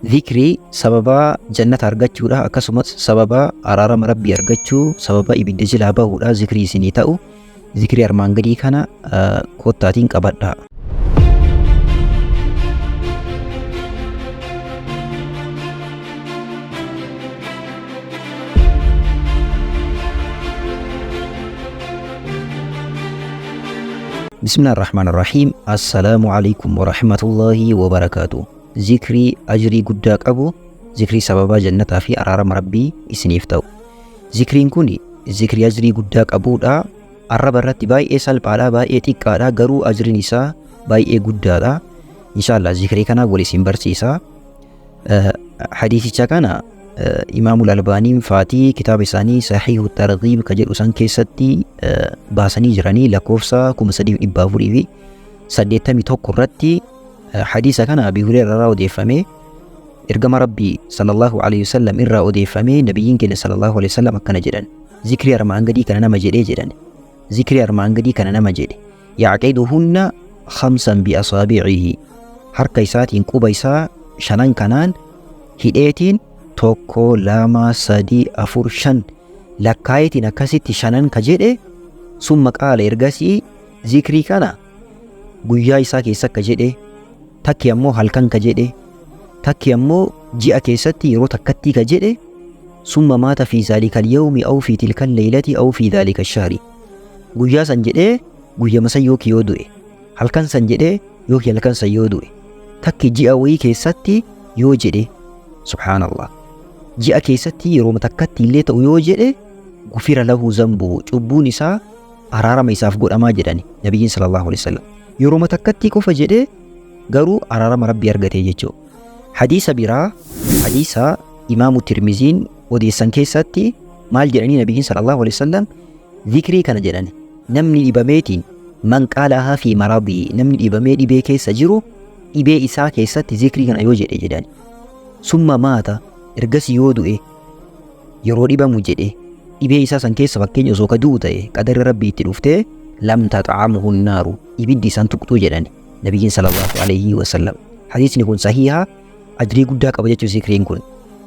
Zikrii sababa jannata argachuudha, akkasumas sababa araarama rabbii argachuu, sababa ibidda jalaa bahuudha zikrii isinii ta'u. Zikrii armaan gadii kana kottaatiin qabadhaa. Bismillahirrahmanirrahiim. Assalaamu alaykum warahmatullaahi wabarakaatuh. Zikrii ajrii guddaa qabu, zikrii sababa jannataa fi araarama rabbii isiniif ta'u. Zikriin kun zikrii ajrii guddaa qabuudha. Arraba irratti baay'ee salphaadha, baay'ee xiqqaadha, garuu ajriin isaa baay'ee guddaadha. Inshallah zikrii kana wal isin barsiisa. Hadiisicha kana Imaamul Albaaniin faatii kitaaba isaanii Sahiihu Targhiib ka jedhu san keessatti baasanii jiranii lakkoofsa 3481 irratti hadiisa kana Abii Hurayraa irraa odeeffamee ergama Rabbii sallallahu alayhi wasallam irraa odeeffamee nabiyyiin keenya sallallahu alayhi wasallam akkana jedhan. Zikrii armaan gadii kana nama jedhee jedhan. Zikrii armaan gadii kana nama jedhe ya'qiduhunna 5 bi'asaabi'ihi, harka isaatiin quba isaa 5 kanaan hidheetiin 1 2 3 4 5 lakkaayitiin akkasitti 5 ka jedhe. Summa qaala ergasii zikrii kana guyyaa isaa keessa ka jedhe, takki ammoo halkan ka jedhe, takki ammoo ji'a keessatti yeroo takkatti ka jedhe. Summa maata fi zaalika al-yawmi aw fi tilka al-laylati aw fi dhaalika ash-shahri, guyyaa san jedhee guyyama san yookiin yoo du'e, halkan san jedhee yookiin halkan san yoo du'e, takki ji'a wayii keessatti yoo jedhe. Subhaanallah, ji'a keessatti yeroo takkatti illee ta'u yoo jedhe gufira lahu zambuhu, cubbuun isaa araarama isaaf godhamaa jedhani nabiyyiin sallallahu alaihi wasallam. Yeroo takkatti qofa jedhe garuu araarama rabbii argatee jechuu. Hadiisa biraa, hadiisa Imaamu Tirmiziin odeessan keessatti maal jedhanii nabiyyiin sallallahu alaihi wasallam zikrii kana jedhani. Namni dhibameetiin man qaalahaa fi maradii, namni dhibamee dhibee keessa jiru dhibee isaa keessatti zikrii kana yoo jedhe jedhani. Summa maata, ergasii yoo du'e, yeroo dhibamu jedhe dhibee isaa san keessa fakkeenya osoo ka du'u ta'e qadarri rabbii itti dhuftee lam taxamuhu naaru, ibiddi isaan tuqxuu jedhani nabiyyiin sallallahu alayhi wasallam. Hadiisni kun sahiha, ajrii guddaa qaba jechuu zikriin kun.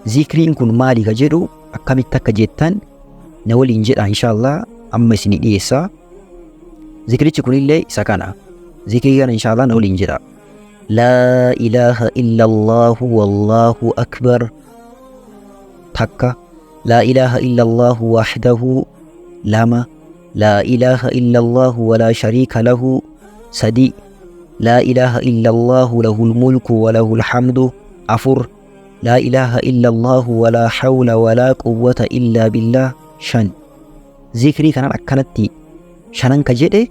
Zikriin kun maali ka jedhu akkamitti akka jettan na waliin jedha inshallah, amma isinii dhiyeessa. Zikrichi kunillee isa kana. Zikrii kana inshallah na waliin jedha. لا إله إلا الله والله أكبر تكا. لا إله إلا الله وحده لما. لا إله إلا الله ولا شريك له سدي. لا إله إلا الله له الملك وله الحمد أفر. لا إله إلا الله ولا حول ولا قوة إلا بالله شن. ذكري كان أكنتي شنن كجده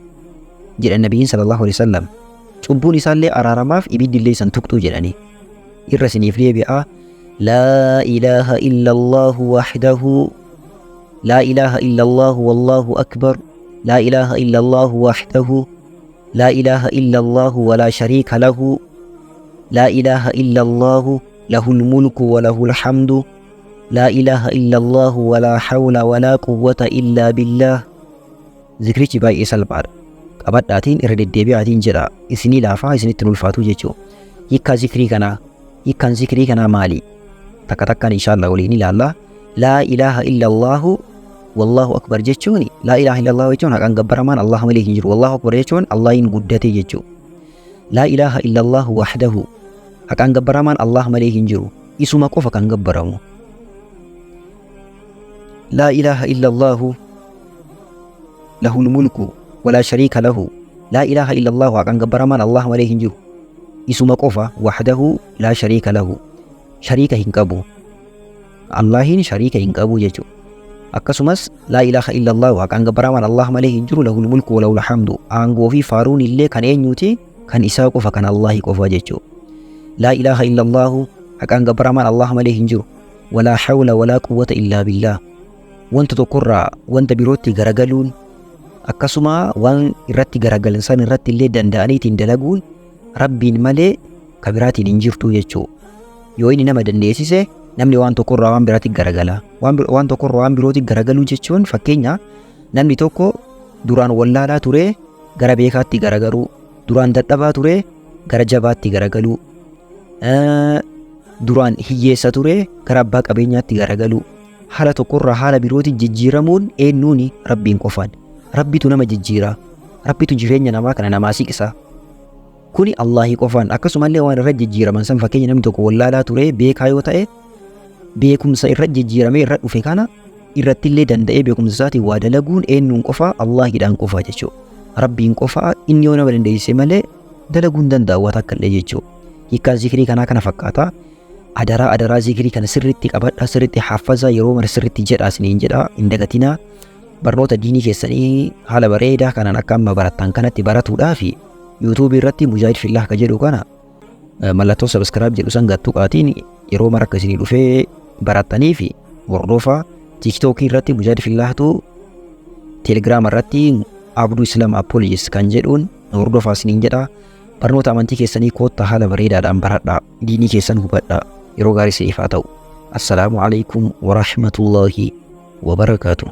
جد النبي صلى الله عليه وسلم. Cubbuun isaallee araaramaaf ibiddillee san tuqxuu jedhani. Irra isiniif deebi'a. Laa ilaaha illa Allahu wahdahu. Laa ilaaha illa Allahu wallahu akbar. Laa ilaaha illa Allahu wahdahu. Laa ilaaha illa Allahu walaa shariika lahu. Laa ilaaha illa Allahu lahul mulku wa lahul hamdu. Laa ilaaha illa Allahu walaa hawla walaa quwwata illaa billah. Zikrichi baay'ee salphaadha. Qabadhaatiin irra deddeebi'aatiin jedha, isinii laafaa isinitti ulfaatu jechuu. Hiikkaan zikrii kanaa maali? Takka takkaan inshallah waliin ilaalla. Laa ilaaha illa Allahu wallahu akbar jechuun, laa ilaaha illa Allahu jechuun haqaan gabbaramaan Allah malee hin jiru. Wallahu akbar jechuun Allahin guddate jechuu. Laa ilaaha illa Allahu wahdahu, haqaan gabbaramaan Allah malee hin jiru, isuma qofa kan gabbaramu. Laa ilaaha illa Allahu lahul mulku ولا شريك له. لا إله إلا الله وعن قبرمان الله عليه جرو اسم قفا وحده لا شريك له. شريك هنقبو الله شريك هنقبو ججو. أكسمس لا إله إلا الله وعن قبرمان الله عليه جرو له الملك وله الحمد. أنغو في فارون اللي كان ينيوتي كان إساء قفا كان الله قفا ججو. لا إله إلا الله وعن قبرمان الله عليه جرو ولا حول ولا قوة إلا بالله. وانت تقرأ وانت بروتي غرقلون akkasuma waan irratti garagalan san irratti illee danda'aniitiin dalaguun rabbiin malee ka biraatiin hin jirtu jechuu. Yoo inni nama dandeessise namni waan tokkorraa waan biraatti garagala. Waan tokkorraa waan birootti garagaluu jechuun fakkeenya namni tokko duraan wallaalaa ture gara beekaatti garagaru, duraan dadhabaa ture gara jabaatti garagalu, duraan hiyyeessa ture gara abbaa qabeenyaatti garagalu haala tokkorraa haala birootti jijjiiramuun eenyuuni rabbiin qofaan. Rabbitu nama jijjiira. Rabbitu jireenya namaa kana namaa siqsa. Kuni Allahi qofaan. Akkasumallee waan irra jijjiiraman san fakkeenya namni tokko wallaalaa ture beekaa yoo ta'e beekumsa irra jijjiiramee irra dhufe kana irrattillee danda'ee beekumsa isaatiin waa dalaguun eenyuun qofaa Allaahidhaan qofaa jechuudha. Rabbiin qofaa inni yoo nama dandeessise malee dalaguun danda'u akka illee jechuudha. Hiikkaan zikrii kanaa kana fakkaata. Adaraa zikrii kana sirriitti qabadhaa, sirriitti haffazaa, yeroo mara sirriitti jedhaa isiniin jedhaa, hin dagatinaa. Barnoota diinii keessanii haala bareedaa kanaan akka amma barattan kanatti baratuudhaaf yuutuubii irratti Mujaahid Fillah ka jedhu kana mallattoo sabskiraayib jedhu san gattuqaatiin yeroo mara akka isinii dhufee barattanii fi hordofaa. TikTok irratti Mujaahid Fillahtu, Telegram irratti Abduu Islam Apologist kan jedhuun hordofaa isiniin jedhaa. Barnoota amantii keessanii koottaa haala bareedaadhaan baradhaa, diinii keessan hubadhaa. Yeroo gaarii isiniif haa ta'u. Assalaamu alaikum wa rahmatullahi wa barakaatuh.